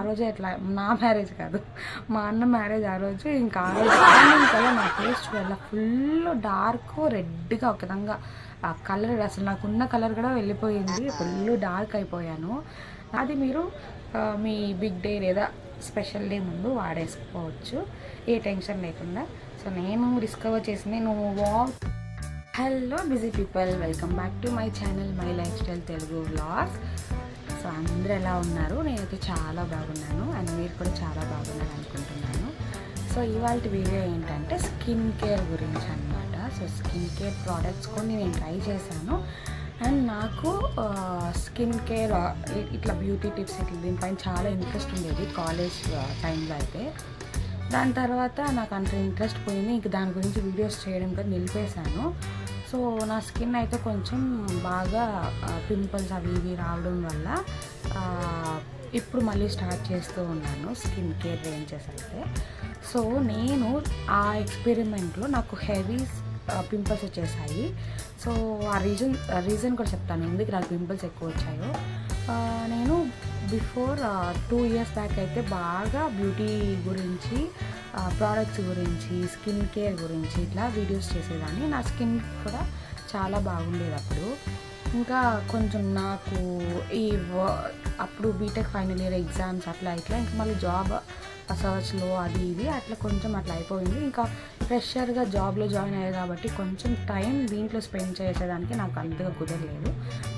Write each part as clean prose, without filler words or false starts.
రోజే ఇట్లా నా మ్యారేజ్ కాదు, మా అన్న మ్యారేజ్ ఆ రోజు. ఇంకా ఆ రోజు మార్నింగ్ కల్లా నా ఫేస్ చూడాల ఫుల్ డార్క్ రెడ్గా ఒక విధంగా ఆ కలర్ అసలు నాకున్న కలర్ కూడా వెళ్ళిపోయింది, ఫుల్ డార్క్ అయిపోయాను. అది మీరు మీ బిగ్ డే లేదా స్పెషల్ డే ముందు వాడేసుకోవచ్చు ఏ టెన్షన్ లేకుండా. సో నేను డిస్కవర్ చేసింది hello busy people, welcome back to my channel my life style Telugu vlogs. So అందరూ ఎలా ఉన్నారు? నేనైతే చాలా బాగున్నాను అండ్ మీరు కూడా చాలా బాగున్నారు అనుకుంటున్నాను. సో ఇవాళ వీడియో ఏంటంటే స్కిన్ కేర్ గురించి అనమాట. సో స్కిన్ కేర్ ప్రోడక్ట్స్ కొన్ని నేను ట్రై చేశాను అండ్ నాకు స్కిన్ కేర్ ఇట్లా బ్యూటీ టిప్స్ ఇట్లా దీనిపైన చాలా ఇంట్రెస్ట్ ఉండేది కాలేజ్ టైంలో అయితే. దాని తర్వాత నాకు అంత ఇంట్రెస్ట్ పోయింది, ఇంక దాని గురించి వీడియోస్ చేయడం కూడా నిలిపేశాను. సో నా స్కిన్ అయితే కొంచెం బాగా పింపుల్స్ అవి ఇవి రావడం వల్ల ఇప్పుడు మళ్ళీ స్టార్ట్ చేస్తూ ఉన్నాను స్కిన్ కేర్ రేంజెస్ అయితే. సో నేను ఆ ఎక్స్పెరిమెంట్లో నాకు హెవీ పింపుల్స్ వచ్చేసాయి. సో ఆ రీజన్ కూడా చెప్తాను ఎందుకు నాకు పింపుల్స్ ఎక్కువ వచ్చాయో. నేను బిఫోర్ 2 years బ్యాక్ అయితే బాగా బ్యూటీ గురించి, ప్రోడక్ట్స్ గురించి, స్కిన్ కేర్ గురించి ఇట్లా వీడియోస్ చేసేదాన్ని. నా స్కిన్ కూడా చాలా బాగుండేది అప్పుడు. ఇంకా కొంచెం నాకు అప్పుడు బీటెక్ ఫైనల్ ఇయర్ ఎగ్జామ్స్ అట్లా ఇట్లా ఇంకా మళ్ళీ జాబ్ సర్చ్లో అది ఇది అట్లా కొంచెం అట్లా అయిపోయింది. ఇంకా ఫ్రెషర్గా జాబ్లో జాయిన్ అయ్యాయి కాబట్టి కొంచెం టైం దీంట్లో స్పెండ్ చేసేదానికి నాకు అంతగా కుదరలేదు.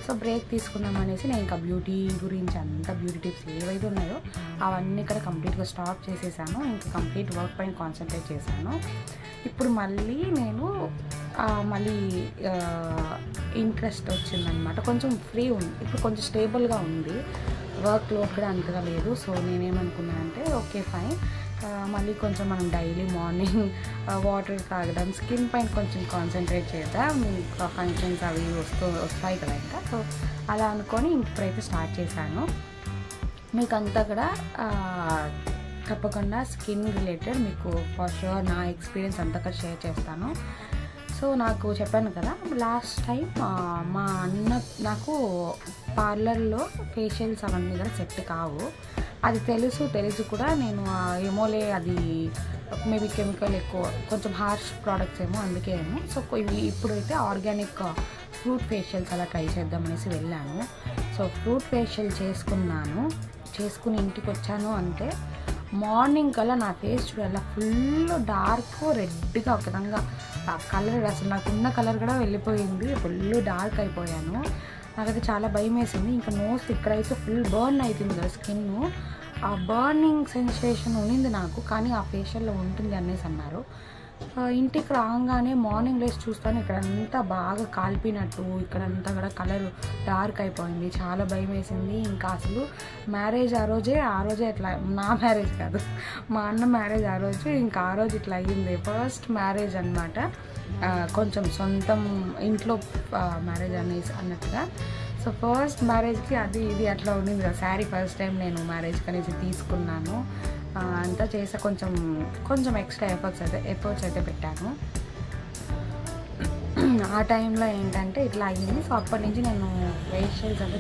సో బ్రేక్ తీసుకుందాం అనేసి నేను ఇంకా బ్యూటీ గురించి అంతా బ్యూటీ టిప్స్ ఏవైతే ఉన్నాయో అవన్నీ ఇక్కడ కంప్లీట్గా స్టాప్ చేసేసాను. ఇంకా కంప్లీట్ వర్క్ పైన కాన్సన్ట్రేట్ చేశాను. ఇప్పుడు మళ్ళీ నేను మళ్ళీ ఇంట్రెస్ట్ వచ్చిందనమాట. కొంచెం ఫ్రీ ఉంది ఇప్పుడు, కొంచెం స్టేబుల్గా ఉంది, వర్క్లో కూడా అంతగా లేదు. సో నేనేమనుకున్నానంటే ఓకే ఫైన్, మళ్ళీ కొంచెం మనం డైలీ మార్నింగ్ వాటర్ తాగడం, స్కిన్ పైన కొంచెం కాన్సన్ట్రేట్ చేద్దాం, ఇంకా ఫంక్షన్స్ అవి వస్తాయి కదా ఇంకా. సో అలా అనుకొని ఇప్పుడైతే స్టార్ట్ చేశాను. మీకు అంతా కూడా తప్పకుండా స్కిన్ రిలేటెడ్ మీకు ఫర్ షూర్ నా ఎక్స్పీరియన్స్ అంతా కూడా షేర్ చేస్తాను. సో నాకు చెప్పాను కదా లాస్ట్ టైం మా అన్న నాకు పార్లర్లో ఫేషియల్స్ అవన్నీ కూడా సెట్ కావు, అది తెలుసు కూడా. నేను ఏమోలే అది మేబీ కెమికల్ ఎక్కువ, కొంచెం హార్ష్ ప్రోడక్ట్స్ ఏమో అందుకే ఏమో. సో ఇప్పుడైతే ఆర్గానిక్ ఫ్రూట్ ఫేషియల్స్ అలా ట్రై చేద్దామనేసి వెళ్ళాను. సో ఫ్రూట్ ఫేషియల్ చేసుకుని ఇంటికి వచ్చాను అంటే మార్నింగ్ కల్లా నా ఫేస్ చూడాల ఫుల్ డార్క్ రెడ్గా ఒక విధంగా కలర్ అసలు నాకున్న కలర్ కూడా వెళ్ళిపోయింది, ఫుల్ డార్క్ అయిపోయాను. నాకైతే చాలా భయం వేసింది. ఇంకా నోస్ ఇక్కడైతే ఫుల్ బర్న్ అవుతుంది కదా స్కిన్, ఆ బర్నింగ్ సెన్సేషన్ ఉన్నింది నాకు, కానీ ఆ ఫేషియల్లో ఉంటుంది అనేసి అన్నారు. ఇంటికి రాగానే మార్నింగ్ లేసి చూస్తాను ఇక్కడంతా బాగా కాల్పినట్టు, ఇక్కడంతా కూడా కలర్ డార్క్ అయిపోయింది, చాలా భయం వేసింది. ఇంకా అసలు మ్యారేజ్ ఆ రోజే ఇట్లా, నా మ్యారేజ్ కాదు మా అన్న మ్యారేజ్ ఆ రోజు, ఇంకా ఆ రోజు ఇట్లా అయ్యింది. ఫస్ట్ మ్యారేజ్ అనమాట, కొంచెం సొంతం ఇంట్లో మ్యారేజ్ అన్నట్టుగా. సో ఫస్ట్ మ్యారేజ్కి అది ఇది అట్లా ఉండింది కదా. శారీ ఫస్ట్ టైం నేను మ్యారేజ్కి అనేసి తీసుకున్నాను, అంతా చేసా. కొంచెం ఎక్స్ట్రా ఎఫర్ట్స్ అయితే పెట్టాను. ఆ టైంలో ఏంటంటే ఇట్లా అయ్యింది. సో అప్పటి నుంచి నేను ఫేషియల్స్ అంతా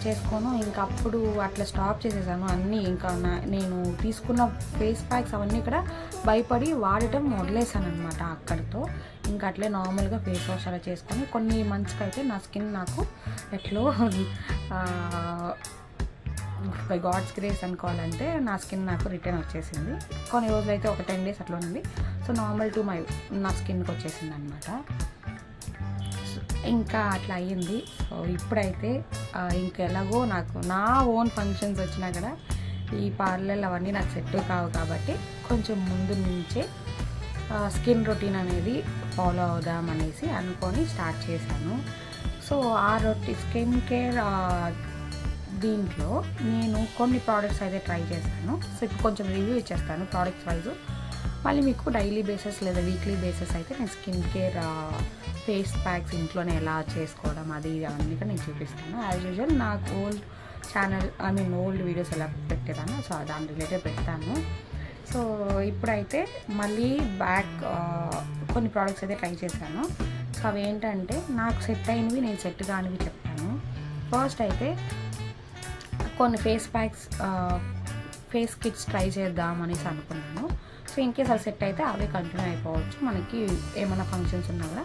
చేసుకోను ఇంకా అప్పుడు అట్లా స్టాప్ చేసేసాను అన్నీ. ఇంకా నేను తీసుకున్న ఫేస్ ప్యాక్స్ అవన్నీ కూడా భయపడి వాడటం వదిలేసాను అనమాట అక్కడితో. ఇంకా అట్లే నార్మల్గా ఫేస్ వాష్ అలా చేసుకొని కొన్ని మంత్స్కి అయితే నా స్కిన్ నాకు ఎట్లో బై గాడ్స్ గ్రేస్ అనుకోవాలంటే నా స్కిన్ నాకు రిటర్న్ వచ్చేసింది. కొన్ని రోజులు అయితే ఒక 10 days అట్లా ఉంది. సో నార్మల్ టు నా స్కిన్కి వచ్చేసింది అనమాట. ఇంకా అట్లా అయ్యింది. సో ఇప్పుడైతే ఇంకెలాగో నాకు నా ఓన్ ఫంక్షన్స్ వచ్చినా కూడా ఈ పార్లర్లు అవన్నీ నాకు సెట్ కావు కాబట్టి కొంచెం ముందు నుంచే స్కిన్ రొటీన్ అనేది ఫాలో అవుదామనేసి అనుకొని స్టార్ట్ చేశాను. సో ఆ స్కిన్ కేర్ దీంట్లో నేను కొన్ని ప్రోడక్ట్స్ అయితే ట్రై చేశాను. సో ఇప్పుడు కొంచెం రివ్యూ ఇచ్చేస్తాను ప్రోడక్ట్స్ వైజ్. మళ్ళీ మీకు డైలీ బేసిస్ లేదా వీక్లీ బేసిస్ అయితే నేను స్కిన్ కేర్ ఫేస్ ప్యాక్స్ ఇంట్లోనే ఎలా చేసుకోవడం అది అవన్నీ కూడా నేను చూపిస్తాను. యాజ్ యూజువల్ నాకు ఓల్డ్ వీడియోస్ ఎలా పెట్టేదాను, సో దాని రిలేటెడ్ పెడతాను. సో ఇప్పుడైతే మళ్ళీ బ్యాక్ కొన్ని ప్రోడక్ట్స్ అయితే ట్రై చేశాను. సో అవి ఏంటంటే నాకు సెట్ అయినవి, నేను సెట్ కానివి చెప్తాను. ఫస్ట్ అయితే కొన్ని face packs face kits try చేద్దాం అనేసి అనుకున్నాను. సో ఇన్కేస్ అది సెట్ అయితే అవే కంటిన్యూ అయిపోవచ్చు, మనకి ఏమైనా ఫంక్షన్స్ ఉన్నా కూడా.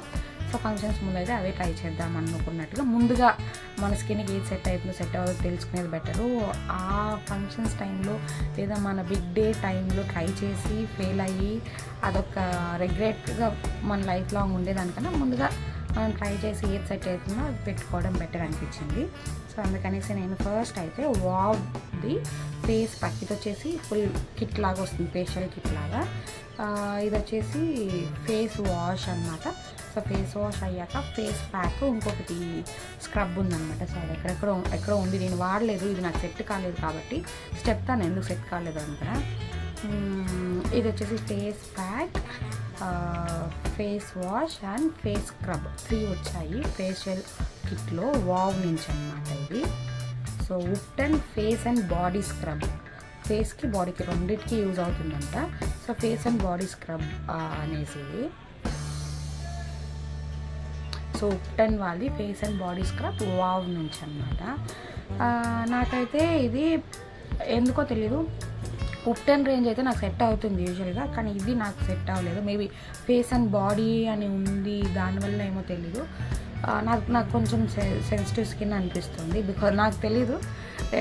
సో ఫంక్షన్స్ ముందు అయితే అవే ట్రై చేద్దాం అనుకున్నట్టుగా ముందుగా మన స్కిన్కి ఏది సెట్ అవుతుందో సెట్ అవ్వదో తెలుసుకునేది బెటరు. ఆ ఫంక్షన్స్ టైంలో లేదా మన బిగ్ డే టైంలో ట్రై చేసి ఫెయిల్ అయ్యి అదొక రిగ్రెట్గా మన లైఫ్ లాంగ్ ఉండేదానికన్నా ముందుగా మనం ట్రై చేసి ఏది సెట్ అవుతుందో అది పెట్టుకోవడం బెటర్ అనిపించింది. సో అందుకనేసి నేను ఫస్ట్ అయితే వావ్ది ఫేస్ ప్యాక్, ఇది వచ్చేసి ఫుల్ కిట్ లాగా వస్తుంది, ఫేషియల్ కిట్ లాగా. ఇది వచ్చేసి ఫేస్ వాష్ అన్నమాట. సో ఫేస్ వాష్ అయ్యాక ఫేస్ ప్యాక్, ఇంకొకటి స్క్రబ్ ఉందన్నమాట. సో అది ఎక్కడో ఉంది, నేను వాడలేదు, ఇది నాకు సెట్ కాలేదు కాబట్టి చెప్తాను ఎందుకు సెట్ కాలేదు అని కూడా. ఇది వచ్చేసి face pack, face wash and face scrub 3 వచ్చాయి ఫేషియల్ కిట్లో వావ్ నుంచి అన్నమాట ఇది. So ubtan face and body scrub, ఫేస్కి బాడీకి రెండింటికి యూజ్ అవుతుందంట. So face and body scrub అనేసి ఇది. సో ఉప్టన్ వాళ్ళది face and body scrub wow నుంచి అన్నమాట. నాకైతే ఇది ఎందుకో తెలీదు, ఉప్టన్ రేంజ్ అయితే నాకు సెట్ అవుతుంది యూజువల్గా, కానీ ఇది నాకు సెట్ అవ్వలేదు. మేబీ ఫేస్ అండ్ బాడీ అని ఉంది, దానివల్ల ఏమో తెలీదు. నాకు కొంచెం సెన్సిటివ్ స్కిన్ అనిపిస్తుంది, బికాజ్ నాకు తెలీదు,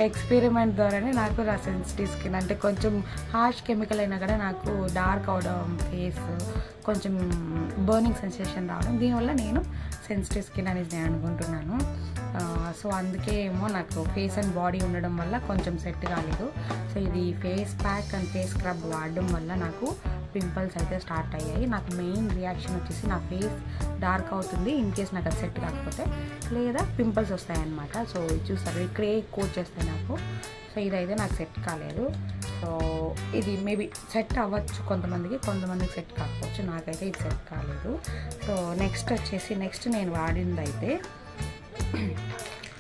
ఎక్స్పెరిమెంట్ ద్వారానే నాకు నా సెన్సిటివ్ స్కిన్ అంటే కొంచెం హార్ష్ కెమికల్ అయినా కూడా నాకు డార్క్ అవడం, ఫేస్ కొంచెం బర్నింగ్ సెన్సేషన్ రావడం, దీనివల్ల నేను సెన్సిటివ్ స్కిన్ అనేది నేను అనుకుంటున్నాను. సో అందుకే ఏమో నాకు ఫేస్ అండ్ బాడీ ఉండడం వల్ల కొంచెం సెట్ కాలేదు. సో ఇది face pack and face scrub వాడడం వల్ల నాకు పింపుల్స్ అయితే స్టార్ట్ అయ్యాయి. నాకు మెయిన్ రియాక్షన్ వచ్చేసి నా ఫేస్ డార్క్ అవుతుంది ఇన్ కేస్ నాకు అది సెట్ కాకపోతే, లేదా పింపుల్స్ వస్తాయన్నమాట. సో చూస్తారు ఇక్కడే కోట్ చేస్తాయి నాకు. సో ఇదైతే నాకు సెట్ కాలేదు. సో ఇది మేబీ సెట్ అవ్వచ్చు కొంతమందికి సెట్ కాకపోవచ్చు, నాకైతే ఇది సెట్ కాలేదు. సో నెక్స్ట్ నేను వాడింది అయితే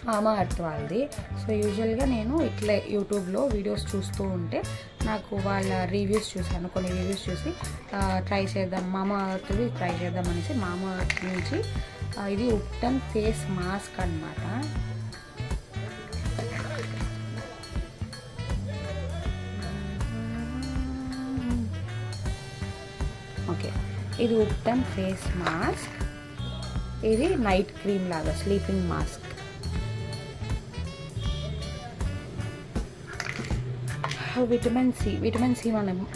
మామా ఎర్త్ వాళ్ళది. సో యూజువల్గా నేను ఇట్లే యూట్యూబ్లో వీడియోస్ చూస్తూ ఉంటే నాకు వాళ్ళ రివ్యూస్ చూశాను, కొన్ని రివ్యూస్ చూసి ట్రై చేద్దాం, మామా ఎర్త్ది ట్రై చేద్దాం అనేసి మామా ఎర్త్ నుంచి ఇది ఉప్టన్ ఫేస్ మాస్క్ అన్నమాట. ఓకే, ఇది ఉప్టన్ ఫేస్ మాస్క్, ఇది నైట్ క్రీమ్ లాగా స్లీపింగ్ మాస్క్. విటమిన్ సి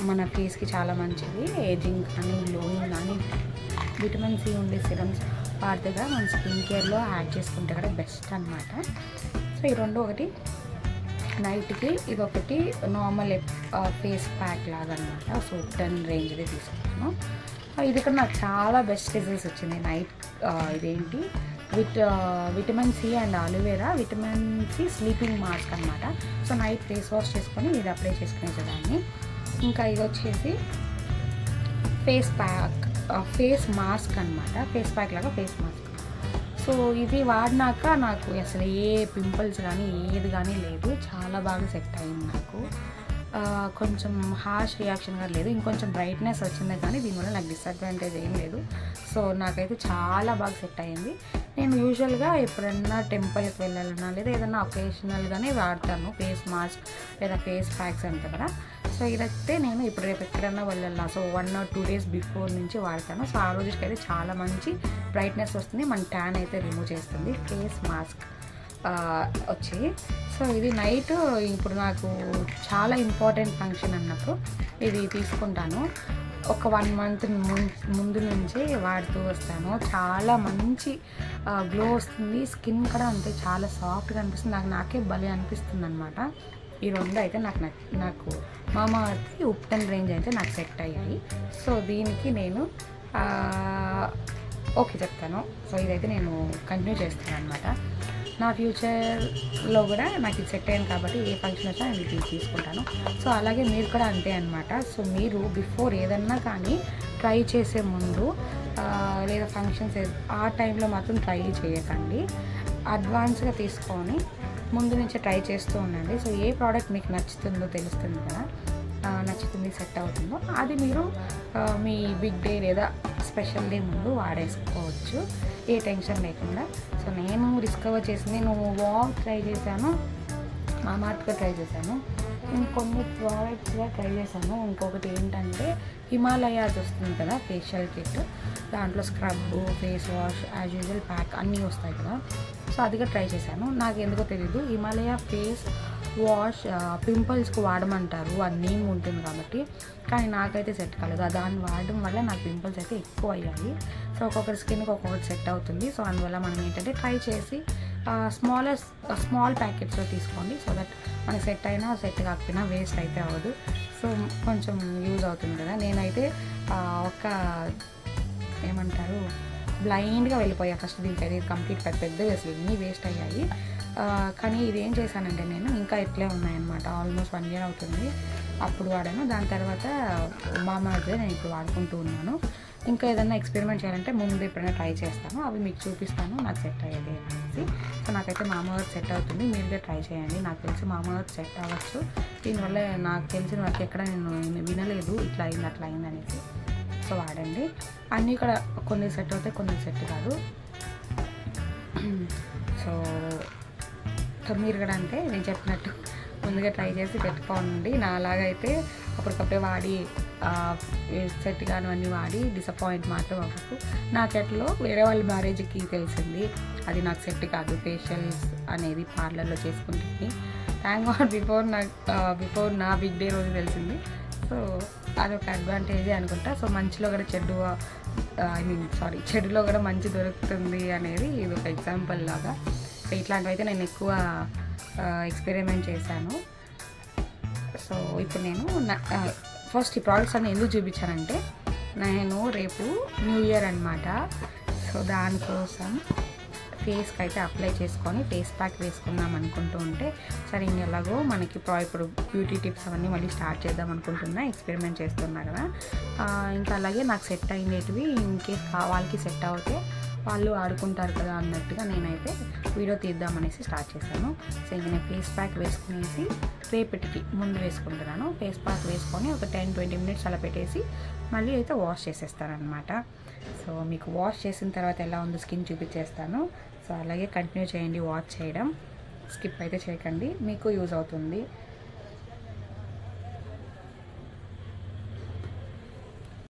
మన ఫేస్కి చాలా మంచిది, ఏజింగ్ కానీ గ్లోయింగ్ కానీ విటమిన్ సి ఉండే సిరమ్స్ వాడితే మన స్కిన్ కేర్లో యాడ్ చేసుకుంటే కూడా బెస్ట్ అన్నమాట. సో ఈ రెండు, ఒకటి నైట్కి, ఇది ఒకటి నార్మల్ ఫేస్ ప్యాక్ లాగా అనమాట. సో 10 రేంజ్ది తీసుకున్నాను. ఇది కూడా నాకు చాలా బెస్ట్ రిజల్ట్స్ వచ్చింది. నైట్ ఇదేంటి vitamin C and aloe vera vitamin C sleeping mask అనమాట. సో నైట్ ఫేస్ వాష్ చేసుకొని ఇది అప్లై చేసుకునేదాన్ని. ఇంకా ఇది వచ్చేసి ఫేస్ మాస్క్ అనమాట, ఫేస్ ప్యాక్ లాగా ఫేస్ మాస్క్. సో ఇది వాడినాక నాకు అసలు ఏ పింపుల్స్ కానీ ఏది కానీ లేదు, చాలా బాగా సెట్ అయింది నాకు. కొంచెం హార్ష్ రియాక్షన్గా లేదు, ఇంకొంచెం బ్రైట్నెస్ వచ్చింది, కానీ దీనివల్ల నాకు డిసడ్వాంటేజ్ ఏం లేదు. సో నాకైతే చాలా బాగా సెట్ అయ్యింది. నేను యూజువల్గా ఎప్పుడన్నా టెంపుల్కి వెళ్ళాలన్నా లేదా ఏదన్నా ఒకేషనల్గానే వాడతాను ఫేస్ మాస్క్ లేదా ఫేస్ ప్యాక్స్ అంతా కదా. సో ఇదైతే నేను ఇప్పుడు రేపు ఎక్కడన్నా వెళ్ళాలా, సో 1 or 2 days బిఫోర్ నుంచి వాడతాను. సో ఆ రోజుకి అయితే చాలా మంచి బ్రైట్నెస్ వస్తుంది, మన ట్యాన్ అయితే రిమూవ్ చేస్తుంది ఫేస్ మాస్క్ వచ్చి. సో ఇది నైట్ ఇప్పుడు నాకు చాలా ఇంపార్టెంట్ ఫంక్షన్ అన్నప్పుడు ఇది తీసుకుంటాను. ఒక 1 month ముందు నుంచి వాడుతూ వస్తాను. చాలా మంచి గ్లో వస్తుంది, స్కిన్ కూడా అంతే చాలా సాఫ్ట్గా అనిపిస్తుంది, నాకే భలే అనిపిస్తుంది అనమాట. ఈ రెండు అయితే నాకు మామా ఎర్త్ ఉప్టన్ రేంజ్ అయితే నాకు సెట్ అయ్యాయి. సో దీనికి నేను ఓకే చెప్తాను. సో ఇదైతే నేను కంటిన్యూ చేస్తాను అనమాట. నా ఫ్యూచర్లో కూడా నాకు ఇది సెట్ అయ్యింది కాబట్టి ఏ ఫంక్షన్ వచ్చినా నేను ఇది తీసుకుంటాను. సో అలాగే మీరు కూడా అంతే అనమాట. సో మీరు బిఫోర్ ఏదన్నా కానీ ట్రై చేసే ముందు లేదా ఫంక్షన్స్ ఆ టైంలో మాత్రం ట్రై చేయకండి, అడ్వాన్స్గా తీసుకొని ముందు నుంచి ట్రై చేస్తూ ఉండండి. సో ఏ ప్రోడక్ట్ మీకు నచ్చుతుందో తెలుస్తుంది కదా, నచ్చుతుంది సెట్ అవుతుందో అది మీరు మీ బిగ్ డే లేదా స్పెషల్ డే ముందు వాడేసుకోవచ్చు ఏ టెన్షన్ లేకుండా. సో నేను డిస్కవర్ చేసింది, నేను వావ్ ట్రై చేశాను, మామార్ట్గా ట్రై చేశాను. ఇంకొన్ని ప్రోడక్ట్స్గా ట్రై చేశాను. ఇంకొకటి ఏంటంటే హిమాలయాస్ వస్తుంది కదా ఫేషియల్ కిట్, దాంట్లో scrub, face wash, as usual pack అన్నీ వస్తాయి కదా. సో అదిగా ట్రై చేశాను. నాకు ఎందుకో తెలీదు, హిమాలయ ఫేస్ వాష్ పింపుల్స్కి వాడమంటారు, అది నేమ్ ఉంటుంది కాబట్టి, కానీ నాకైతే సెట్ కాలేదు. దాన్ని వాడడం వల్ల నాకు పింపుల్స్ అయితే ఎక్కువ అయ్యాయి. సో ఒక్కొక్కరి స్కిన్కి ఒక్కొక్కటి సెట్ అవుతుంది. సో అందువల్ల మనం ఏంటంటే ట్రై చేసి స్మాల్ ప్యాకెట్స్లో తీసుకోండి. సో దట్ మనకి సెట్ అయినా సెట్ కాకపోయినా వేస్ట్ అయితే అవ్వదు. సో కొంచెం యూజ్ అవుతుంది కదా. నేనైతే ఒక ఏమంటారు బ్లైండ్గా వెళ్ళిపోయా ఫస్ట్ దీనికి. అయితే కంప్లీట్ పెద్ద అసలు ఎన్ని వేస్ట్ అయ్యాయి. కానీ ఇది ఏం చేశానంటే నేను ఇంకా ఇట్లే ఉన్నాయన్నమాట. ఆల్మోస్ట్ 1 year అవుతుంది అప్పుడు వాడాను. దాని తర్వాత మామార్త్ నేను ఇప్పుడు వాడుకుంటూ ఉన్నాను. ఇంకా ఏదైనా ఎక్స్పెరిమెంట్ చేయాలంటే ముందు ఎప్పుడైనా ట్రై చేస్తాను, అవి మీకు చూపిస్తాను నాకు సెట్ అయ్యేది అనేసి. సో నాకైతే మామార్త్ సెట్ అవుతుంది, మీరుగా ట్రై చేయండి. నాకు తెలిసి మామార్త్ సెట్ అవ్వచ్చు. దీనివల్ల నాకు తెలిసిన వరకు ఎక్కడ నేను వినలేదు ఇట్లా అయింది అట్లా అయింది అనేసి. సో వాడండి. అన్నీ కూడా కొన్ని సెట్ అవుతాయి, కొన్ని సెట్ కాదు. సో మీరు కూడా అంటే నేను చెప్పినట్టు ముందుగా ట్రై చేసి పెట్టుకోండి. నా అలాగైతే అప్పటికప్పుడే వాడి సెట్ కానివన్నీ వాడి డిసప్పాయింట్ మాత్రం అవ్వకు. నాకెట్లో వేరే వాళ్ళ మ్యారేజ్కి తెలిసింది అది నాకు సెట్ కాదు, ఫేషియల్స్ అనేది పార్లర్లో చేసుకుంటుంది. థ్యాంక్ గాడ్ బిఫోర్ నా బిగ్ డే రోజు తెలిసింది. సో అదొక అడ్వాంటేజే అనుకుంటా. సో మంచిలో కూడా చెడులో కూడా మంచి దొరుకుతుంది అనేది ఇది ఒక ఎగ్జాంపుల్ లాగా. సో ఇట్లాంటివి అయితే నేను ఎక్కువ ఎక్స్పెరిమెంట్ చేశాను. సో ఇప్పుడు నేను ఫస్ట్ ఈ ప్రోడక్ట్స్ అన్నీ ఎందుకు చూపించానంటే, నేను రేపు న్యూ ఇయర్ అనమాట. సో దానికోసం ఫేస్కి అయితే అప్లై చేసుకొని ఫేస్ ప్యాక్ వేసుకుందాం అనుకుంటూ ఉంటే, సరే ఎలాగో మనకి ఇప్పుడు బ్యూటీ టిప్స్ అవన్నీ మళ్ళీ స్టార్ట్ చేద్దాం అనుకుంటున్నా, ఎక్స్పెరిమెంట్ చేస్తున్నా కదా. ఇంకా అలాగే నాకు సెట్ అయినవి ఇన్కేస్ వాళ్ళకి సెట్ అవుతే వాళ్ళు ఆడుకుంటారు కదా అన్నట్టుగా నేనైతే వీడియో తీద్దామనేసి స్టార్ట్ చేశాను. సో ఇంక నేను ఫేస్ ప్యాక్ వేసుకునేసి రేపటికి ముందు వేసుకుంటున్నాను. ఫేస్ ప్యాక్ వేసుకొని ఒక 10-20 minutes అలా పెట్టేసి మళ్ళీ అయితే వాష్ చేసేస్తాను అనమాట. సో మీకు వాష్ చేసిన తర్వాత ఎలా ఉందో స్కిన్ చూపించేస్తాను. సో అలాగే కంటిన్యూ చేయండి వాచ్ చేయడం, స్కిప్ అయితే చేయకండి, మీకు యూజ్ అవుతుంది.